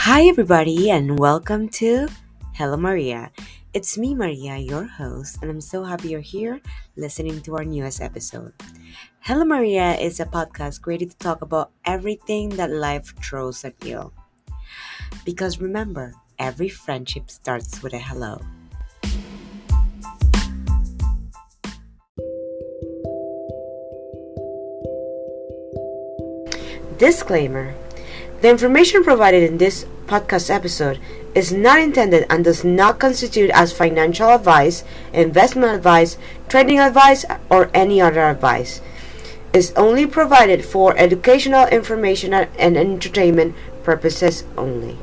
Hi, everybody, and welcome to Hello Maria. It's me, Maria, your host, and I'm so happy you're here listening to our newest episode. Hello Maria is a podcast created to talk about everything that life throws at you. Because remember, every friendship starts with a hello. Disclaimer: the information provided in this podcast episode is not intended and does not constitute as financial advice, investment advice, trading advice, or any other advice. It is only provided for educational, informational, and entertainment purposes only.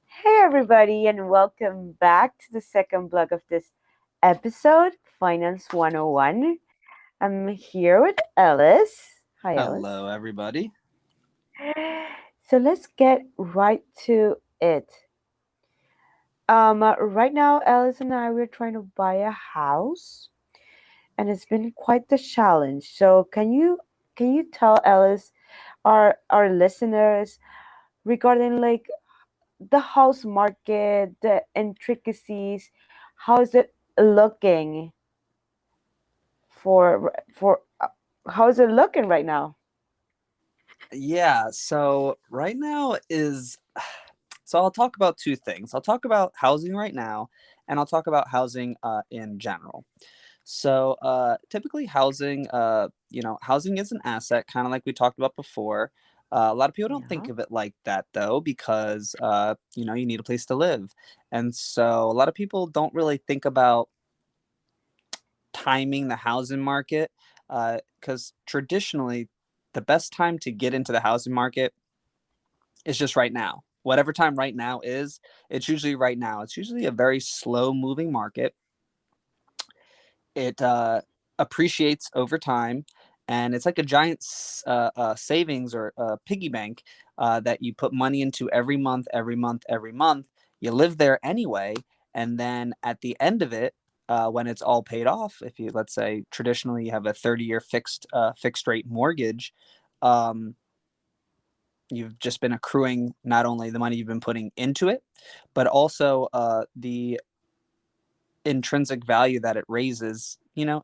Hey, everybody, and welcome back to the second blog of this episode, Finance 101. I'm here with Ellis. Hi, Ellis. Hello, everybody. So let's get right to it. Right now, Ellis and I we're trying to buy a house, and it's been quite the challenge. So can you tell Ellis, our listeners, regarding like the house market, the intricacies, how is it looking for how is it looking right now? Yeah, so right now is so I'll talk about two things. I'll talk about housing right now, and I'll talk about housing in general. So typically, housing is an asset, kind of like we talked about before. A lot of people don't think Yeah. of it like that though, because you need a place to live, and so a lot of people don't really think about timing the housing market because traditionally the best time to get into the housing market is just right now. Whatever time right now is, it's usually right now. It's usually a very slow moving market. It appreciates over time, and it's like a giant savings or piggy bank that you put money into every month, every month, every month. You live there anyway, and then at the end of it, when it's all paid off, if you let's say traditionally you have a 30-year fixed rate mortgage, um, you've just been accruing not only the money you've been putting into it, but also the intrinsic value that it raises,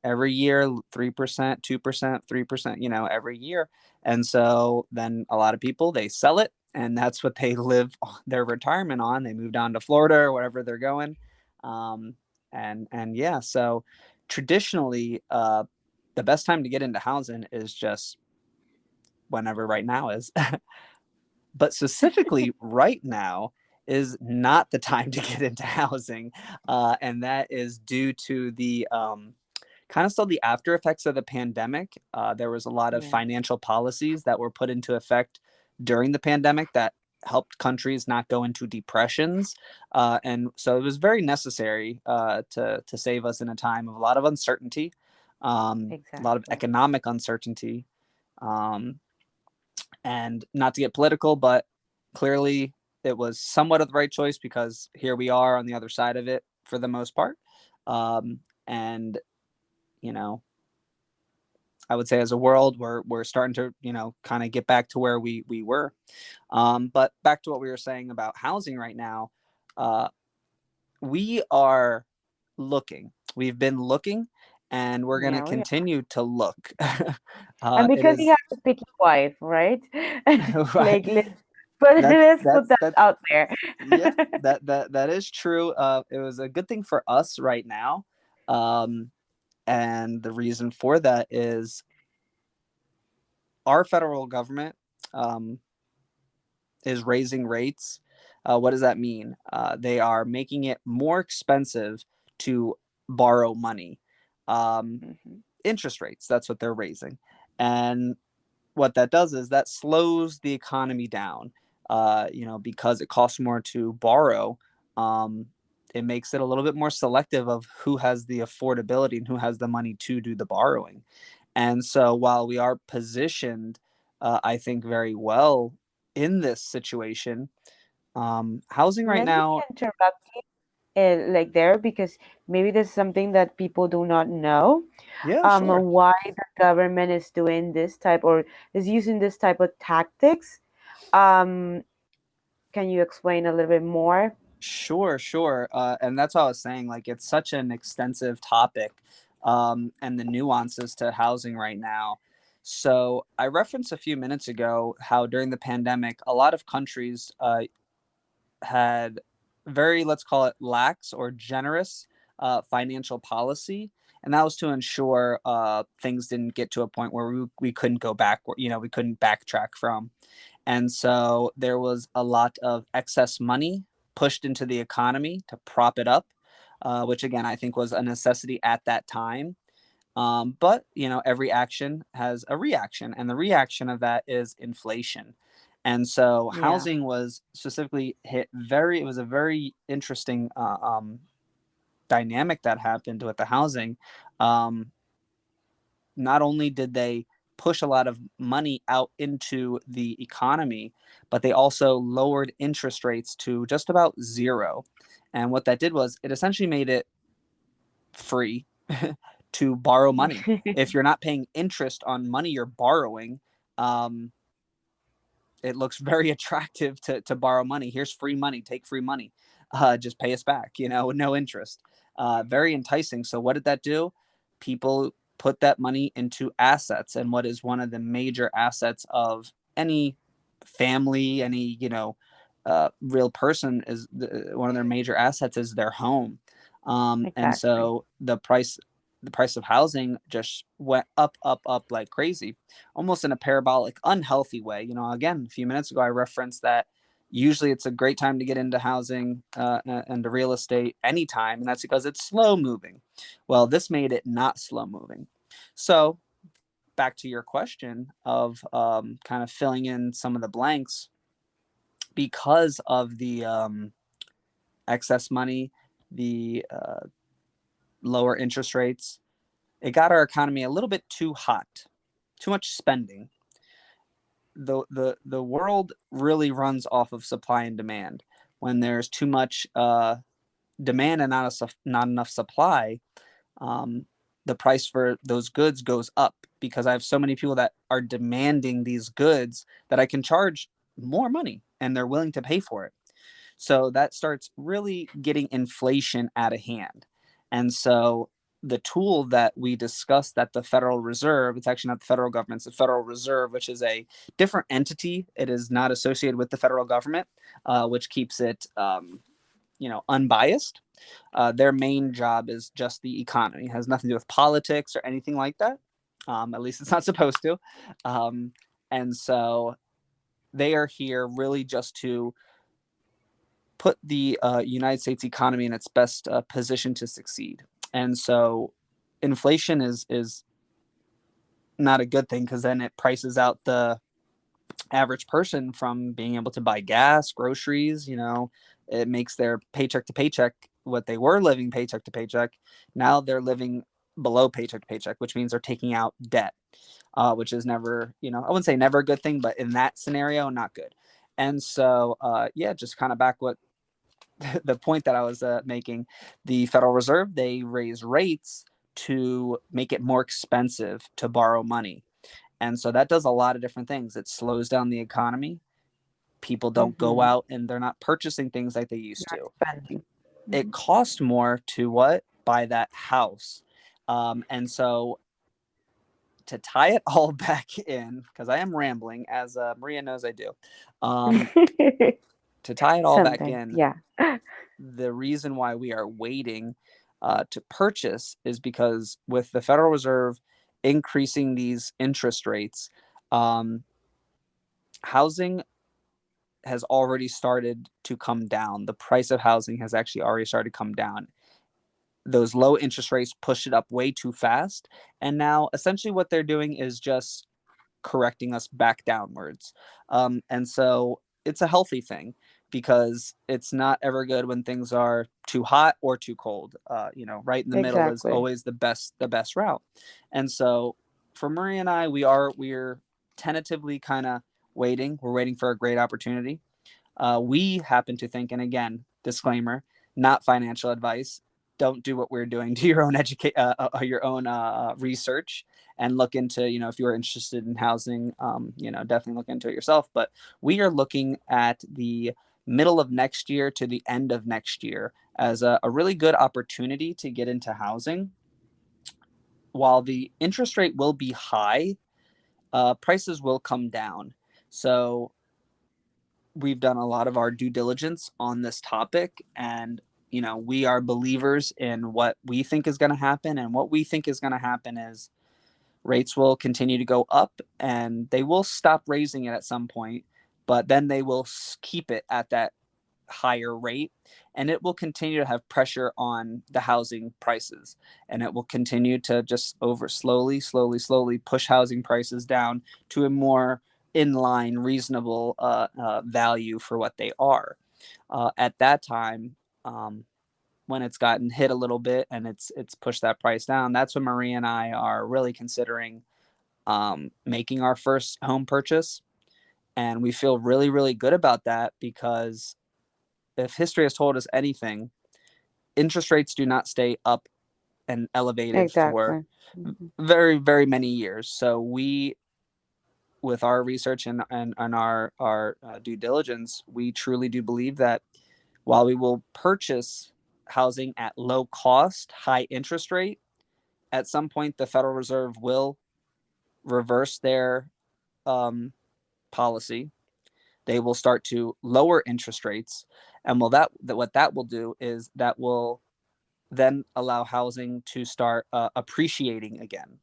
every year, 3%, 2%, 3%, every year. And so then a lot of people, they sell it and that's what they live their retirement on. They move down to Florida or wherever they're going. Um, and yeah, so traditionally, the best time to get into housing is just whenever right now is. But specifically right now is not the time to get into housing, and that is due to the kind of still the after effects of the pandemic. There was a lot of Yeah. financial policies that were put into effect during the pandemic that helped countries not go into depressions, and so it was very necessary to save us in a time of a lot of uncertainty, a lot of Exactly. economic uncertainty. Um, and not to get political, but clearly it was somewhat of the right choice because here we are on the other side of it for the most part. And you know, I would say as a world, we're starting to kind of get back to where we were. But back to what we were saying about housing right now, uh, we are looking. We've been looking, and we're going to Yeah, we continue to look. and It because he is has a picky wife, right? right. Like let's put That's that out there. yeah, that is true. It was a good thing for us right now, um, and the reason for that is our federal government um, is raising rates. What does that mean? They are making it more expensive to borrow money. Um, Mhm. Interest rates. That's what they're raising, and what that does is that slows the economy down. Because it costs more to borrow, um, it makes it a little bit more selective of who has the affordability and who has the money to do the borrowing. And so, while we are positioned, I think very well in this situation, housing right Let me now. interrupt you. like there, because maybe there's something that people do not know, Yeah, sure. why the government is doing this type or is using this type of tactics. Um, can you explain a little bit more? Sure, sure. And that's what I was saying. Like, it's such an extensive topic, and the nuances to housing right now. So, I referenced a few minutes ago how during the pandemic, a lot of countries had very, let's call it, lax or generous financial policy. And that was to ensure things didn't get to a point where we couldn't go back, we couldn't backtrack from. And so there was a lot of excess money pushed into the economy to prop it up, which again, I think was a necessity at that time. But every action has a reaction, and the reaction of that is inflation. And so Yeah, housing was specifically hit very. It was a very interesting dynamic that happened with the housing. Um, Not only did they push a lot of money out into the economy, but they also lowered interest rates to just about zero. And what that did was it essentially made it free to borrow money. If you're not paying interest on money you're borrowing, um, it looks very attractive to borrow money. Here's free money, take free money, just pay us back, with no interest. Very enticing. So what did that do? People put that money into assets, and what is one of the major assets of any family, any real person is one of their major assets is their home. And exactly. so the price of housing just went up, up, up like crazy, almost in a parabolic, unhealthy way. Again, a few minutes ago, I referenced that usually it's a great time to get into housing and to real estate anytime, and that's because it's slow moving. Well, this made it not slow moving. So, back to your question of kind of filling in some of the blanks, because of the excess money, the lower interest rates, it got our economy a little bit too hot, too much spending. The world really runs off of supply and demand. When there's too much demand and not enough supply, um, the price for those goods goes up because I have so many people that are demanding these goods that I can charge more money and they're willing to pay for it. So that starts really getting inflation out of hand. And so the tool that we discussed at the Federal Reserve, it's actually not the federal government, it's the Federal Reserve, which is a different entity. It is not associated with the federal government, which keeps it, unbiased. Their main job is just the economy. It has nothing to do with politics or anything like that. At least it's not supposed to. And so they are here really just to put the United States economy in its best position to succeed. And so inflation is not a good thing because then it prices out the average person from being able to buy gas, groceries. It makes their paycheck to paycheck what they were living paycheck to paycheck. Now they're living below paycheck to paycheck, which means they're taking out debt, which is never, I wouldn't say never a good thing, but in that scenario, not good. And so, yeah, just kind of back what the point that I was making, the Federal Reserve, they raise rates to make it more expensive to borrow money. And so that does a lot of different things. It slows down the economy. People don't go Mm-hmm. out and they're not purchasing things like they used You're to. spending. It costs more to what? Buy that house. And so to tie it all back in, because I am rambling, as Maria knows I do, um, Mm-hmm. to tie it all back Sometimes, in, yeah. the reason why we are waiting to purchase is because with the Federal Reserve increasing these interest rates, um, housing has already started to come down. The price of housing has actually already started to come down. Those low interest rates pushed it up way too fast. And now essentially what they're doing is just correcting us back downwards. And so it's a healthy thing because it's not ever good when things are too hot or too cold. Right in the middle is Exactly. always the best route. And so for Marie and I, we're tentatively kind of waiting. We're waiting for a great opportunity. We happen to think, and again, disclaimer, not financial advice. Don't do what we're doing. Do your own research and look into, if you're interested in housing, definitely look into it yourself. But we are looking at the middle of next year to the end of next year as a really good opportunity to get into housing. While the interest rate will be high, prices will come down. So we've done a lot of our due diligence on this topic, and we are believers in what we think is going to happen. And what we think is going to happen is rates will continue to go up, and they will stop raising it at some point, but then they will keep it at that higher rate, and it will continue to have pressure on the housing prices, and it will continue to just slowly push housing prices down to a more in line, reasonable value for what they are. At that time, when it's gotten hit a little bit and it's pushed that price down, that's when Marie and I are really considering making our first home purchase. And we feel really, really good about that, because if history has told us anything, interest rates do not stay up and elevated for Exactly. Hmm. very, very many years. So we, with our research and our due diligence, we truly do believe that while we will purchase housing at low cost, high interest rate, at some point the Federal Reserve will reverse their um, policy. They will start to lower interest rates, and what that will do is that will then allow housing to start appreciating again.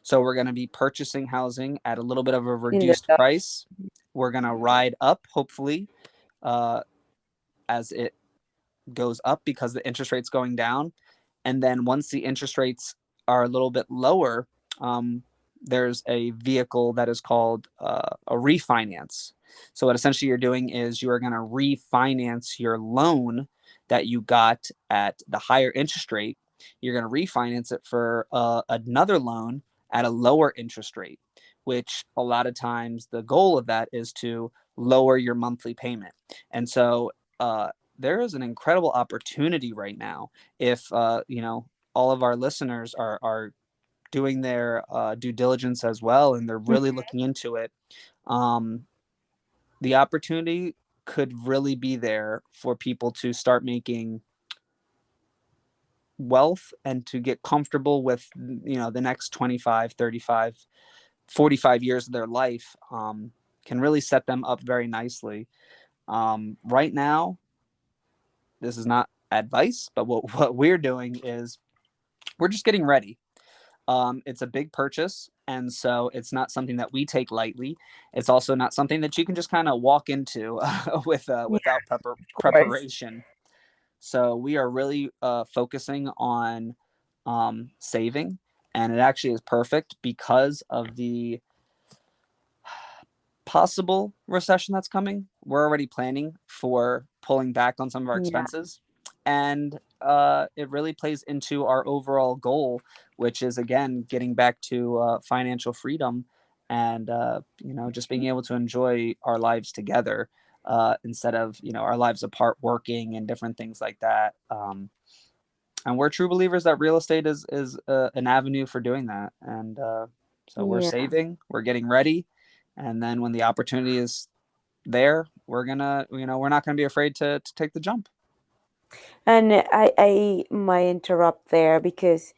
So we're going to be purchasing housing at a little bit of a In the reduced price. We're going to ride up, hopefully, uh, as it goes up because the interest rate's going down. And then once the interest rates are a little bit lower, um, there's a vehicle that is called a refinance. So what essentially you're doing is you are going to refinance your loan that you got at the higher interest rate. You're going to refinance it for another loan at a lower interest rate, which a lot of times the goal of that is to lower your monthly payment. And so there is an incredible opportunity right now. If all of our listeners are doing their due diligence as well, and they're really looking into it, um, the opportunity could really be there for people to start making wealth and to get comfortable with the next 25, 35, 45 years of their life. Can really set them up very nicely. Right now, this is not advice, but what we're doing is we're just getting ready. It's a big purchase, and so it's not something that we take lightly. It's also not something that you can just kind of walk into yeah, without of course. preparation. So we are really focusing on saving, and it actually is perfect because of the possible recession that's coming. We're already planning for pulling back on some of our Yeah, expenses. And it really plays into our overall goal, which is, again, getting back to financial freedom and, just being able to enjoy our lives together instead of, our lives apart working and different things like that. And we're true believers that real estate is an avenue for doing that. And so we're yeah. saving, we're getting ready, and then when the opportunity is there, we're not gonna be afraid to take the jump. And I might interrupt there because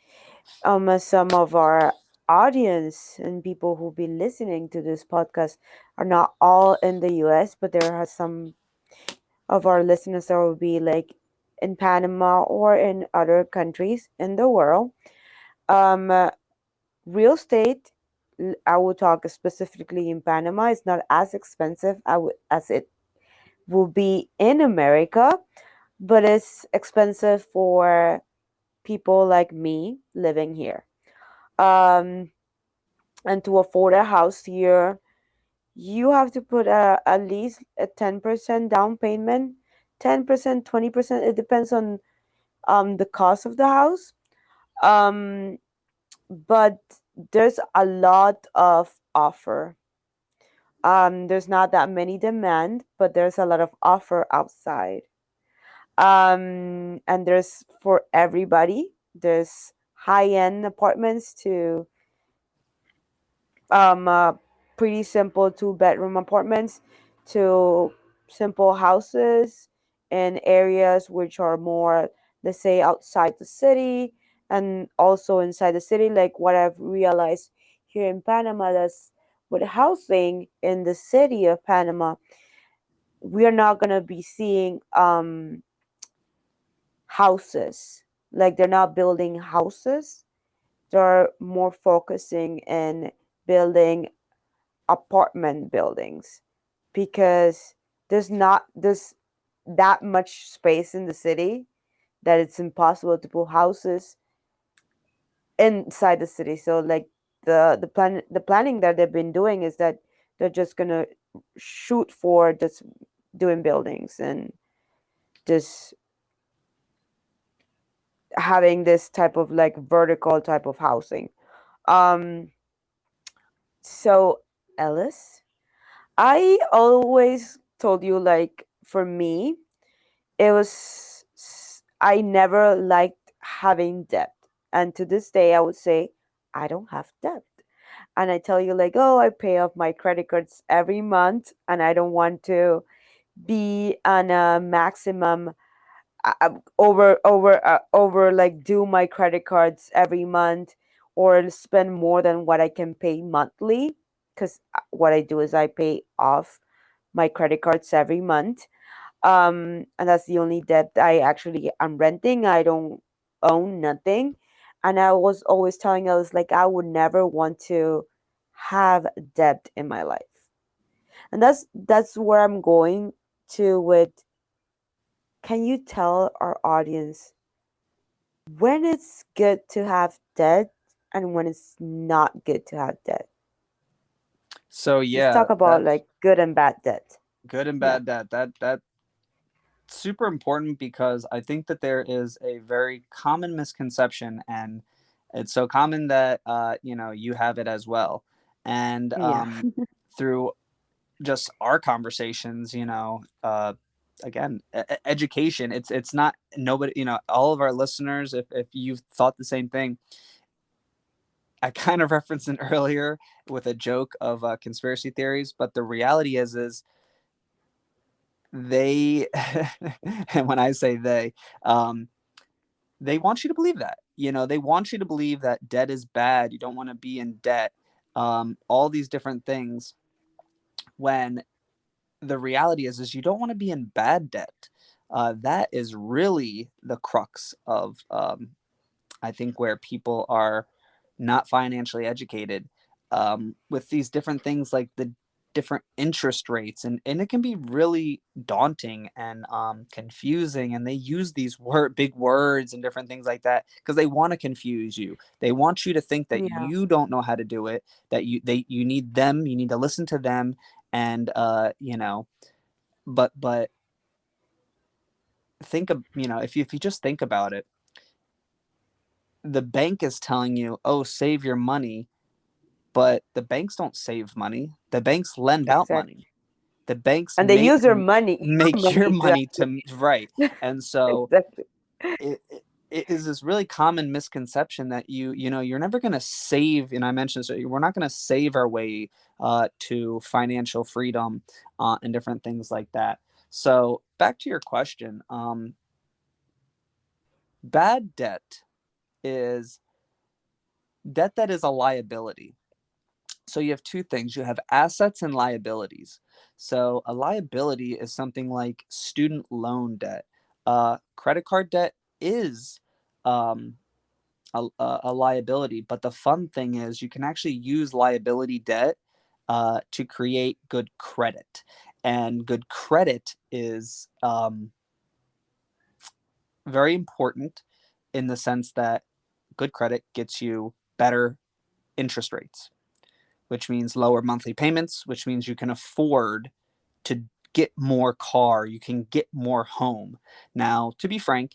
some of our audience and people who've been listening to this podcast are not all in the US, but there are some of our listeners that will be like in Panama or in other countries in the world. Um, uh, Real estate, I will talk specifically in Panama, is not as expensive as it will be in America, but it's expensive for people like me living here. Um, and to afford a house here, you have to put at least a 10% down payment, 10%, 20%. It depends on the cost of the house. Um, but there's a lot of offer. There's not that many demand, but there's a lot of offer outside. And there's for everybody. There's high-end apartments to um, uh, pretty simple two-bedroom apartments to simple houses in areas which are more, let's say, outside the city and also inside the city. Like what I've realized here in Panama, that's with housing in the city of Panama, we are not gonna be seeing houses. Like they're not building houses. They're more focusing in building apartment buildings because there's that much space in the city that it's impossible to put houses inside the city. So like the planning that they've been doing is that they're just gonna shoot for just doing buildings and just having this type of like vertical type of housing. Um, so Ellis, I always told you like for me, it was I never liked having debt. And to this day I would say I don't have debt. And I tell you like, oh, I pay off my credit cards every month and I don't want to be on a maximum over like do my credit cards every month or spend more than what I can pay monthly because what I do is I pay off my credit cards every month, and that's the only debt I actually am renting. I don't own nothing, and I was always telling us like I would never want to have debt in my life, and that's where I'm going to with. Can you tell our audience when it's good to have debt and when it's not good to have debt? So Let's yeah, talk about that like good and bad debt. good and Yeah. bad debt. That's super important because I think that there is a very common misconception, and it's so common that you have it as well. And Yeah. through just our conversations, again, education. It's not nobody. All of our listeners, if you've thought the same thing, I kind of referenced it earlier with a joke of conspiracy theories, but the reality is they, and when I say um, they want you to believe that. They want you to believe that debt is bad. You don't want to be in debt. All these different things. When the reality is you don't want to be in bad debt. That is really the crux of I think where people are not financially educated with these different things like the different interest rates, and it can be really daunting and confusing, and they use these big words and different things like that because they want to confuse you. They want you to think that Yeah. you don't know how to do it, that you need them, you need to listen to them, and but think of if you just think about it, the bank is telling you, oh, save your money, but the banks don't save money. The banks lend out Exactly. money. The banks And they use your money, your make your money to money to right. And so exactly. it is this really common misconception that you're never going to save. And I mentioned, so we're not going to save our way to financial freedom and different things like that. So back to your question, bad debt is debt that is a liability. So you have two things. You have assets and liabilities. So a liability is something like student loan debt. Credit card debt is um, a liability, but the fun thing is you can actually use liability debt to create good credit. And good credit is very important in the sense that good credit gets you better interest rates, which means lower monthly payments, which means you can afford to get more car, you can get more home. Now, to be frank,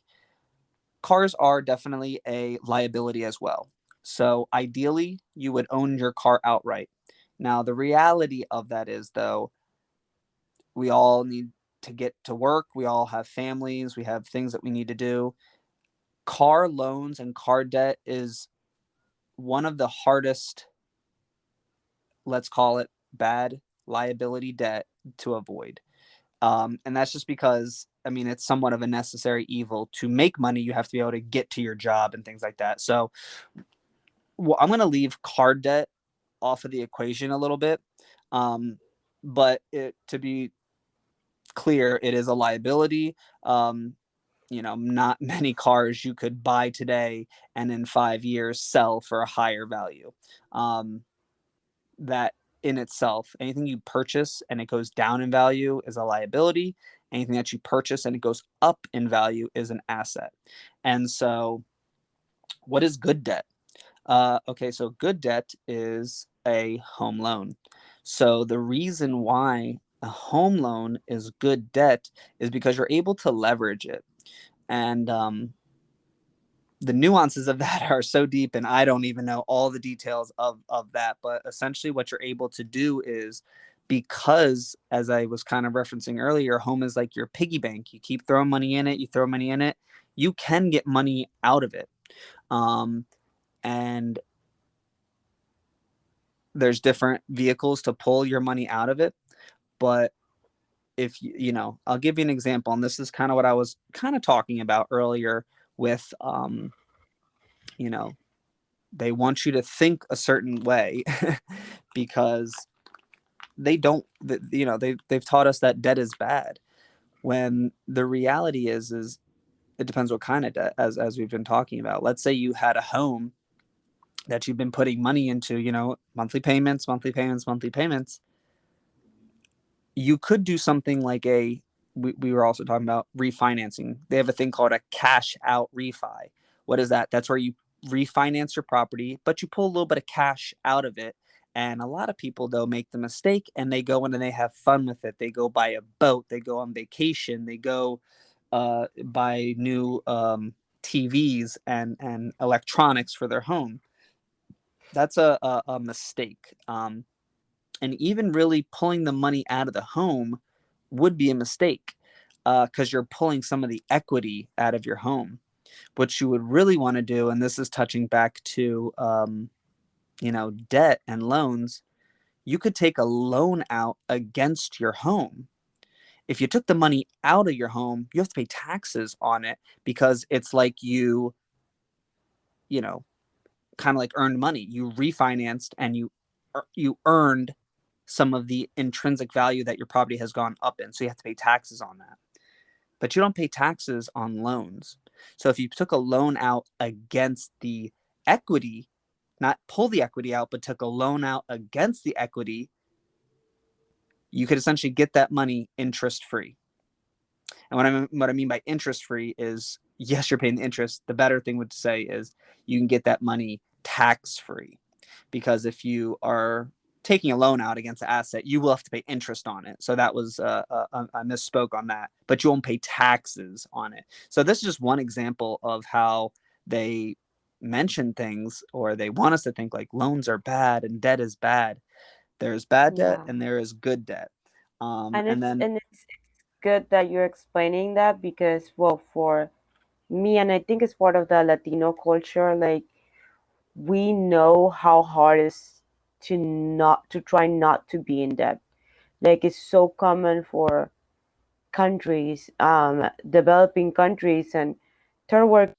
cars are definitely a liability as well. So, ideally, you would own your car outright. Now, the reality of that is, though, we all need to get to work. We all have families. We have things that we need to do. Car loans and car debt is one of the hardest, let's call it bad liability debt to avoid. And that's just because, I mean, it's somewhat of a necessary evil. To make money, you have to be able to get to your job and things like that. So I'm going to leave car debt off of the equation a little bit. Um, but to be clear, it is a liability. Not many cars you could buy today and in 5 years sell for a higher value. That in itself, anything you purchase and it goes down in value is a liability. Anything that you purchase and it goes up in value is an asset. And so, what is good debt? Okay, so good debt is a home loan. So the reason why a home loan is good debt is because you're able to leverage it. And the nuances of that are so deep, and I don't even know all the details of that. But essentially, what you're able to do is, because as I was kind of referencing earlier, home is like your piggy bank. You keep throwing money in it, you throw money in it, you can get money out of it. And there's different vehicles to pull your money out of it. But if I'll give you an example, and this is kind of what I was kind of talking about earlier with, you know, they want you to think a certain way because they don't, they've taught us that debt is bad, when the reality is it depends what kind of debt, as we've been talking about. Let's say you had a home that you've been putting money into, monthly payments, monthly payments, monthly payments. You could do something like we were also talking about refinancing. They have a thing called a cash out refi. What is that? That's where you refinance your property, but you pull a little bit of cash out of it. And a lot of people, though, make the mistake and they go in and they have fun with it. They go buy a boat, they go on vacation, they go buy new TVs and electronics for their home. That's a mistake. And even really pulling the money out of the home would be a mistake, because you're pulling some of the equity out of your home. What you would really want to do, and this is touching back to debt and loans, you could take a loan out against your home. If you took the money out of your home, you have to pay taxes on it, because it's like you know kind of like earned money. You refinanced and you earned some of the intrinsic value that your property has gone up in. So you have to pay taxes on that. But you don't pay taxes on loans. So if you took a loan out against the equity, not pull the equity out, but took a loan out against the equity, you could essentially get that money interest free. And what I mean by interest free is, yes, you're paying the interest. The better thing would say is you can get that money tax free, because if you are taking a loan out against the asset, you will have to pay interest on it. So that was I misspoke on that, but you won't pay taxes on it. So this is just one example of how they mention things, or they want us to think like loans are bad and debt is bad. There's bad debt Yeah. and there is good debt. And And it's then and it's good that you're explaining that because, well, for me, and I think it's part of the Latino culture, like we know how hard it is to try not to be in debt. Like it's so common for countries, developing countries and third world,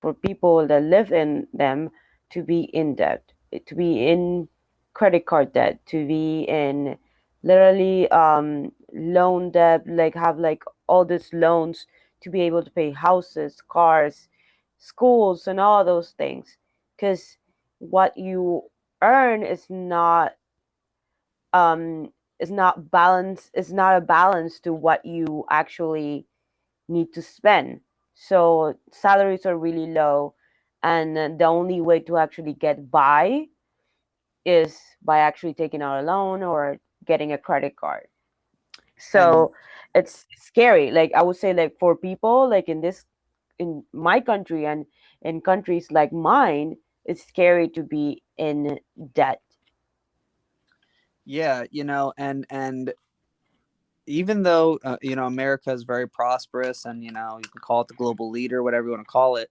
for people that live in them to be in debt, to be in credit card debt, to be in literally loan debt, like have like all these loans to be able to pay houses, cars, schools, and all those things. Because what you earn um, is not balance. Is not a balance to what you actually need to spend. So salaries are really low, and the only way to actually get by is by actually taking out a loan or getting a credit card. and So it's scary. Like I would say, like for people like in my country and in countries like mine, it's scary to be in debt. yeah, and even though America is very prosperous, and you can call it the global leader, whatever you want to call it,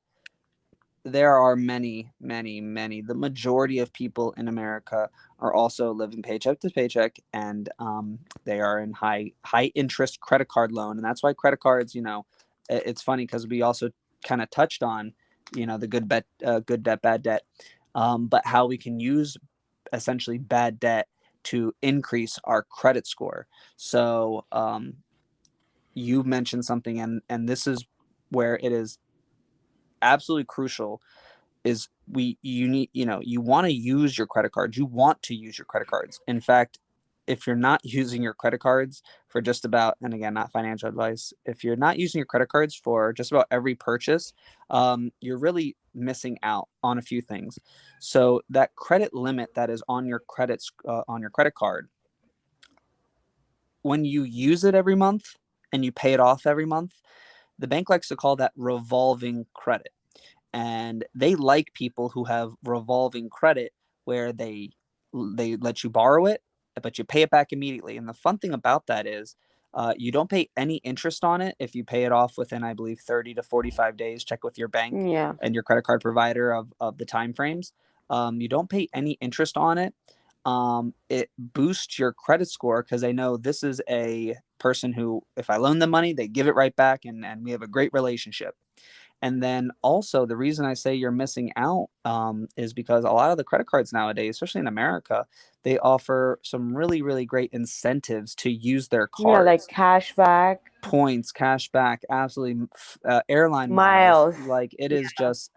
there are many, many, many. The majority of people in America are also living paycheck to paycheck, and they are in high interest credit card loan, and that's why credit cards. It's funny because we also kind of touched on the good debt, bad debt, but how we can use essentially bad debt to increase our credit score. So you mentioned something, and this is where it is absolutely crucial, is you need, you want to use your credit cards. You want to use your credit cards. In fact, if you're not using your credit cards for just about, and again, not financial advice, if you're not using your credit cards for just about every purchase, you're really missing out on a few things. So that credit limit that is on your credit card, when you use it every month and you pay it off every month, the bank likes to call that revolving credit. And they like people who have revolving credit, where they let you borrow it, but you pay it back immediately. And the fun thing about that is, you don't pay any interest on it if you pay it off within, I believe, 30 to 45 days. Check with your bank Yeah. and your credit card provider of the time frames. You don't pay any interest on it. It boosts your credit score because they know this is a person who, if I loan them money, they give it right back, and we have a great relationship. And then also, the reason I say you're missing out is because a lot of the credit cards nowadays, especially in America, they offer some really, really great incentives to use their Yeah, like cards. cashback, Points, cash back, absolutely, airline miles. miles. Like, it is Yeah. just,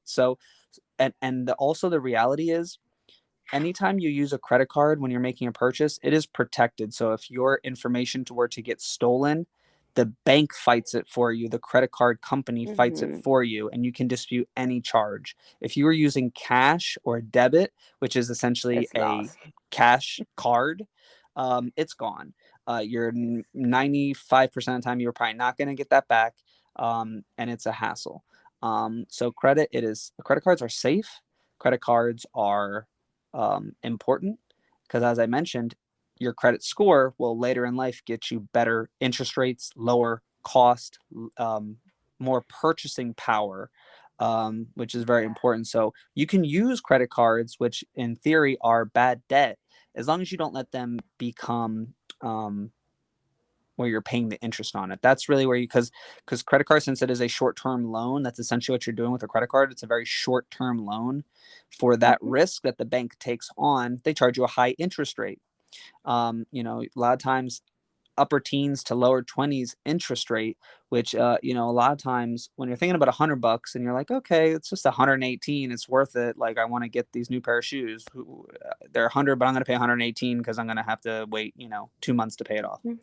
so, and also the reality is, anytime you use a credit card when you're making a purchase, it is protected. So if your information were to get stolen, the bank fights it for you. The credit card company fights it Hmm. for you, and you can dispute any charge. If you were using cash or debit, which is essentially It's a lost. cash card, it's gone. You're 95% of the time, you're probably not going to get that back, and it's a hassle. So credit cards are safe. Credit cards are important because, as I mentioned, your credit score will later in life get you better interest rates, lower cost, um, more purchasing power, which is very important. So you can use credit cards, which in theory are bad debt, as long as you don't let them become um, where you're paying the interest on it. That's really where because credit card, since it is a short-term loan, that's essentially what you're doing with a credit card. It's a very short-term loan. For that Hmm. risk that the bank takes on, they charge you a high interest rate. A lot of times upper teens to lower 20s interest rate, which a lot of times when you're thinking about $100 and you're like, okay, it's just 118, it's worth it. Like, I want to get these new pair of shoes. They're 100, but I'm going to pay 118 because I'm going to have to wait 2 months to pay it off. Hmm.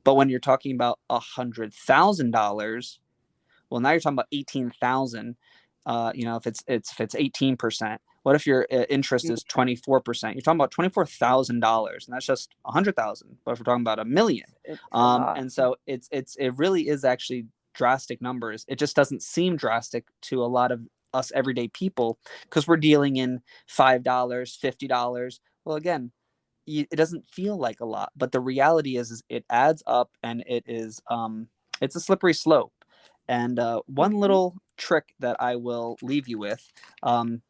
But when you're talking about $100,000, well, now you're talking about 18,000. If it's 18%. What if your interest is 24%? You're talking about $24,000, and that's just 100,000. But if we're talking about a million, It's a lot. and so it really is actually drastic numbers. It just doesn't seem drastic to a lot of us everyday people because we're dealing in $5, $50. Well, again, it doesn't feel like a lot, but the reality is it adds up, and it's a slippery slope. And one Hmm. little trick that I will leave you with, um,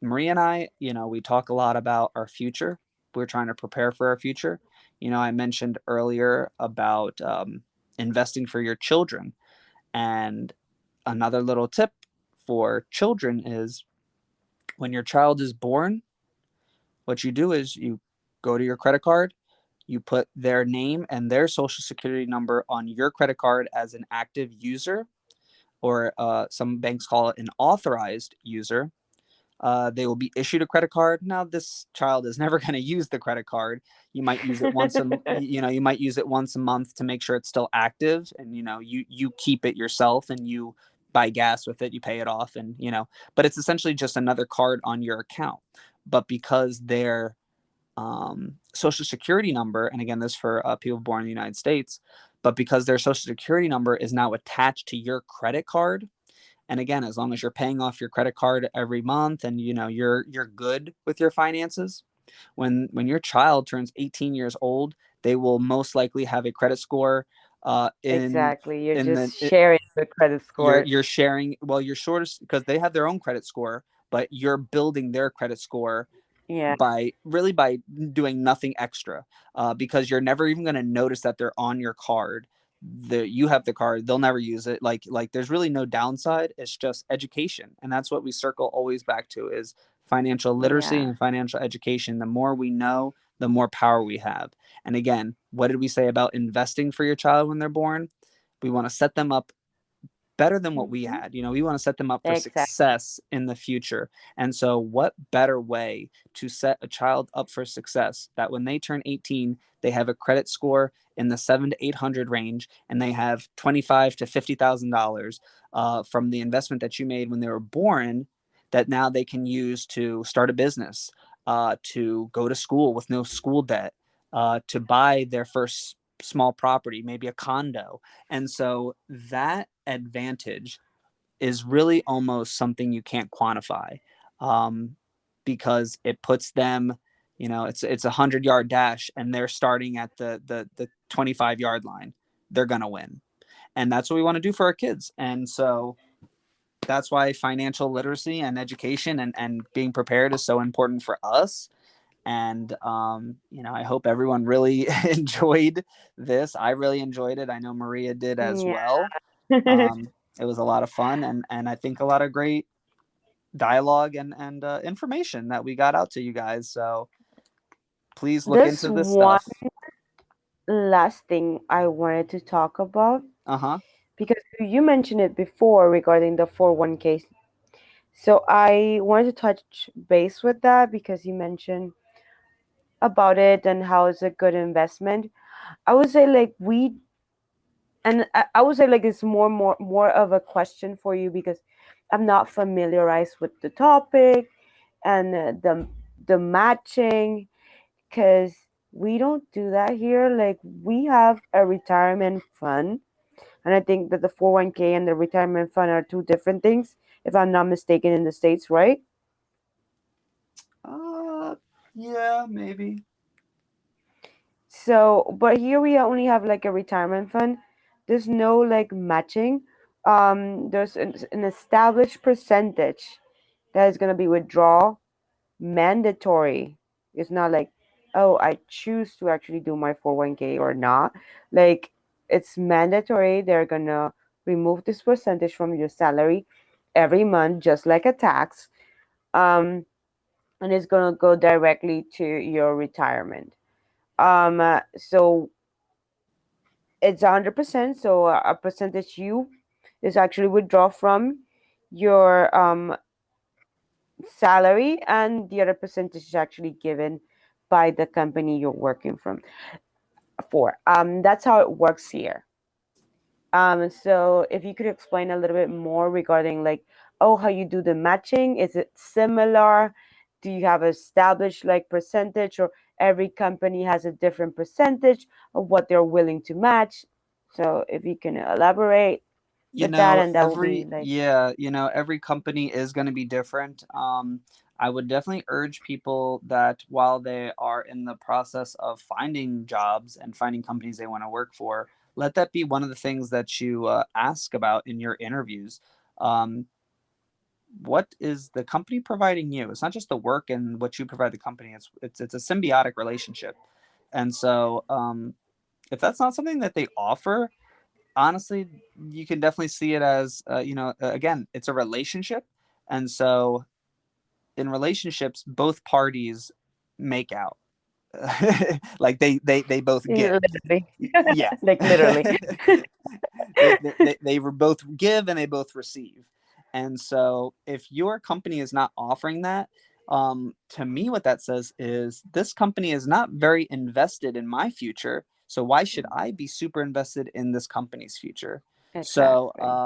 Maria and I, we talk a lot about our future. We're trying to prepare for our future. I mentioned earlier about investing for your children. And another little tip for children is, when your child is born, what you do is you go to your credit card, you put their name and their social security number on your credit card as an active user, or some banks call it an authorized user. They will be issued a credit card. Now, this child is never going to use the credit card. You might use it you might use it once a month to make sure it's still active, and you keep it yourself, and you buy gas with it, you pay it off, and but it's essentially just another card on your account. But because their social security number, and again, this for people born in the United States, but because their social security number is now attached to your credit card, and again, as long as you're paying off your credit card every month, and you're good with your finances, when your child turns 18 years old, they will most likely have a credit score Exactly. You're in the just sharing the credit score. you're sharing, well, you're shortest because they have their own credit score, but you're building their credit score Yeah. by doing nothing extra, because you're never even going to notice that they're on your card. You have the card, they'll never use it. Like there's really no downside. It's just education, and that's what we circle always back to, is financial literacy Yeah. and financial education. The more we know, the more power we have. And again, what did we say about investing for your child when they're born? We want to set them up better than what we Hmm. had. We want to set them up for Exactly. success in the future. And so, what better way to set a child up for success that when they turn 18, they have a credit score in the 700 to 800 range, and they have $25 to $50,000 from the investment that you made when they were born, that now they can use to start a business, to go to school with no school debt, to buy their first small property, maybe a condo. And so that advantage is really almost something you can't quantify, um, because it puts them, it's a 100-yard dash, and they're starting at the 25-yard line. They're gonna win, and that's what we want to do for our kids. And so that's why financial literacy and education and being prepared is so important for us. And I hope everyone really enjoyed this. I really enjoyed it. I know Maria did as Yeah. well. It was a lot of fun, and I think a lot of great dialogue and information that we got out to you guys. So please look There's into this one stuff. last thing I wanted to talk about Uh-huh. because you mentioned it before regarding the 401k. So I wanted to touch base with that because you mentioned about it and how it's a good investment. I would say like I would say like it's more of a question for you because I'm not familiarized with the topic and the matching because we don't do that here. Like we have a retirement fund, and I think that the 401k and the retirement fund are two different things, if I'm not mistaken, in the States, right? uh yeah, maybe. So, but here we only have like a retirement fund. There's no like matching. There's an established percentage that is gonna be withdraw mandatory. It's not like, oh, I choose to actually do my 401k or not. Like it's mandatory. They're gonna remove this percentage from your salary every month, just like a tax. Um, and it's gonna go directly to your retirement. So it's 100%. So a percentage you is actually withdraw from your salary, and the other percentage is actually given by the company you're working from for. That's how it works here. So if you could explain a little bit more regarding like, oh, how you do the matching? Is it similar? Do you have established like percentage, or every company has a different percentage of what they're willing to match? So if you can elaborate with that, and that will be like, Every company is going to be different. I would definitely urge people that while they are in the process of finding jobs and finding companies they want to work for, let that be one of the things that you ask about in your interviews. Um, what is the company providing you? It's not just the work and what you provide the company. It's a symbiotic relationship. And so if that's not something that they offer, honestly, you can definitely see it as, again, it's a relationship. And so in relationships, both parties make out. Like they both give. literally, Yeah. like literally. They both give and they both receive. And so if your company is not offering that, to me, what that says is this company is not very invested in my future. So why should I be super invested in this company's future? So Exactly.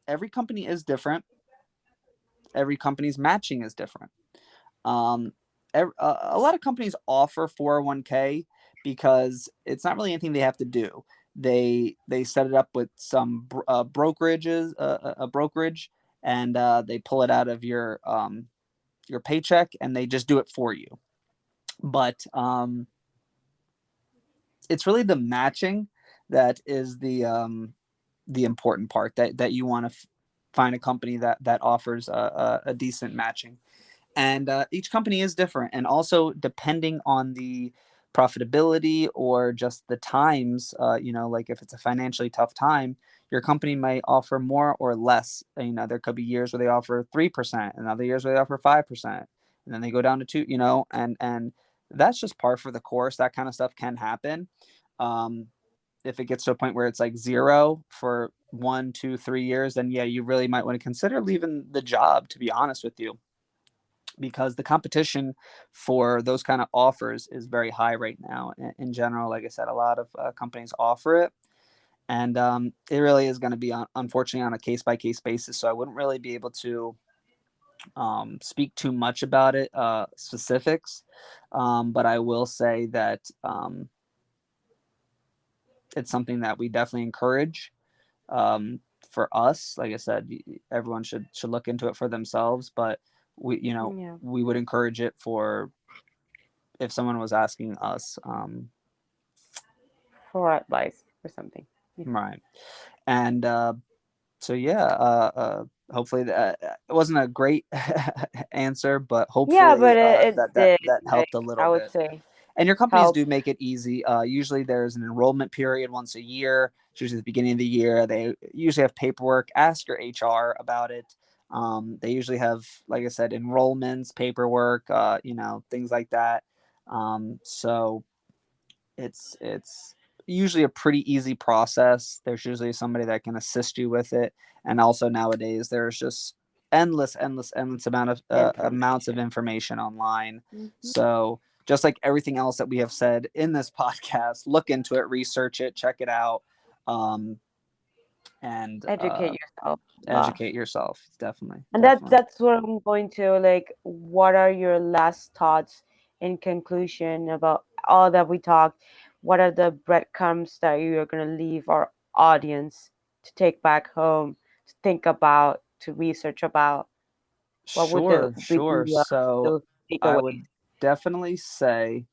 every company is different. Every company's matching is different. Um, a lot of companies offer 401k because it's not really anything they have to do. They set it up with some brokerages, a brokerage, and they pull it out of your paycheck, and they just do it for you. But it's really the matching that is the important part, that you want to find a company that offers a decent matching. And each company is different, and also depending on the profitability or just the times, like if it's a financially tough time, your company might offer more or less. There could be years where they offer 3%, and other years where they offer 5%, and then they go down to 2, and that's just par for the course. That kind of stuff can happen. um, if it gets to a point where it's like zero for 1, 2, 3 years, then yeah, you really might want to consider leaving the job, to be honest with you, because the competition for those kind of offers is very high right now. In general, like I said, a lot of companies offer it, and it really is going to be unfortunately on a case by case basis. So I wouldn't really be able to speak too much about it, specifics, but I will say that it's something that we definitely encourage. For us, like I said, everyone should look into it for themselves, but Yeah. we would encourage it for if someone was asking us. For advice or something. Yeah. Right. And so yeah, hopefully that it wasn't a great answer, but Yeah, hopefully but it did, that like, helped a little I would bit. say, And your companies help. do make it easy. Usually there's an enrollment period once a year. It's usually the beginning of the year. They usually have paperwork. Ask your HR about it. They usually have, like I said, enrollments, paperwork, things like that. So it's usually a pretty easy process. There's usually somebody that can assist you with it. And also nowadays there's just endless amount of amounts of Information. information online. Hmm. So just like everything else that we have said in this podcast, look into it, research it, check it out, um, and Educate yourself a lot. educate yourself. Definitely, And definitely. that's what I'm going to, like, what are your last thoughts in conclusion about all that we talked? What are the breadcrumbs that you're going to leave our audience to take back home, to think about, to research about? What would Sure, be sure. So those I takeaways? would definitely say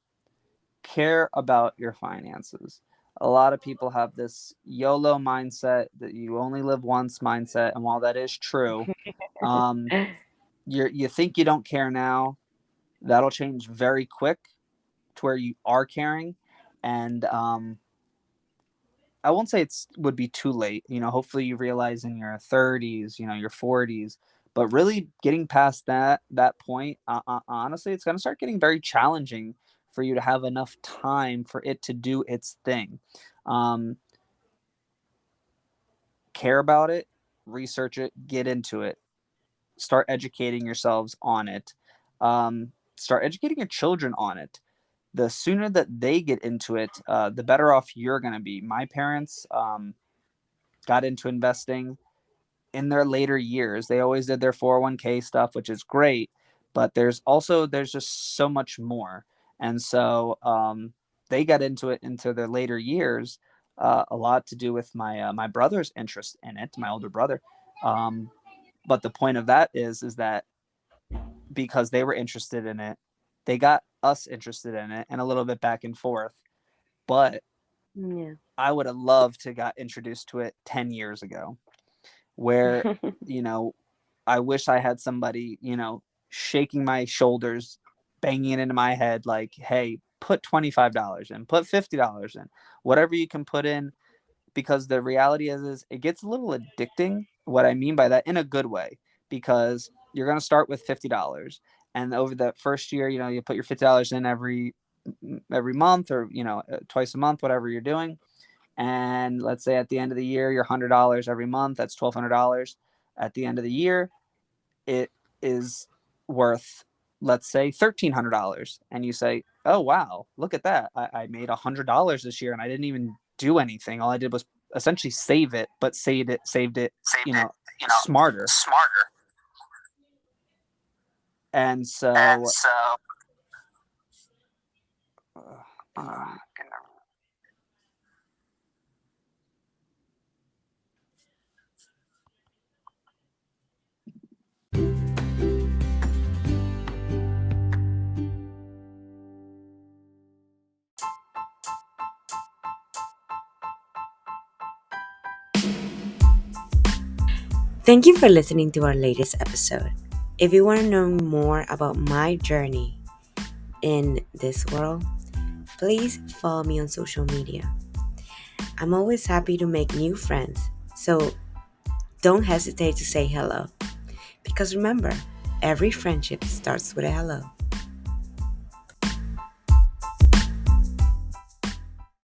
care about your finances. A lot of people have this YOLO mindset, that you only live once mindset, and while that is true, um, you think you don't care now. That'll change very quick to where you are caring, and I won't say it's would be too late. Hopefully you realize in your 30s, your 40s, but really getting past that point, honestly, it's going to start getting very challenging for you to have enough time for it to do its thing. Um, Care about it, research it, get into it, start educating yourselves on it, start educating your children on it. The sooner that they get into it, the better off you're going to be. My parents got into investing in their later years. They always did their 401k stuff, which is great, but there's just so much more. And so they got into it into their later years, a lot to do with my brother's interest in it, my older brother. Um, but the point of that is that because they were interested in it, they got us interested in it, and a little bit back and forth. But Yeah. I would have loved to got introduced to it 10 years ago, where you know I wish I had somebody, shaking my shoulders, banging it into my head like, hey, put $25 in, put $50 in, whatever you can put in, because the reality is it gets a little addicting. What I mean by that, in a good way, because you're going to start with $50, and over the first year, you put your $50 in every month, or twice a month, whatever you're doing. And let's say at the end of the year, you're $100 every month. That's $1,200. At the end of the year, it is worth, let's say, $1,300. And you say, oh, wow, look at that. I made $100 this year and I didn't even do anything. All I did was essentially save it, but saved it, Saved you it, know, smarter. smarter. And And so, so, give me a moment. Thank you for listening to our latest episode. If you want to know more about my journey in this world, please follow me on social media. I'm always happy to make new friends, so don't hesitate to say hello. Because remember, every friendship starts with a hello.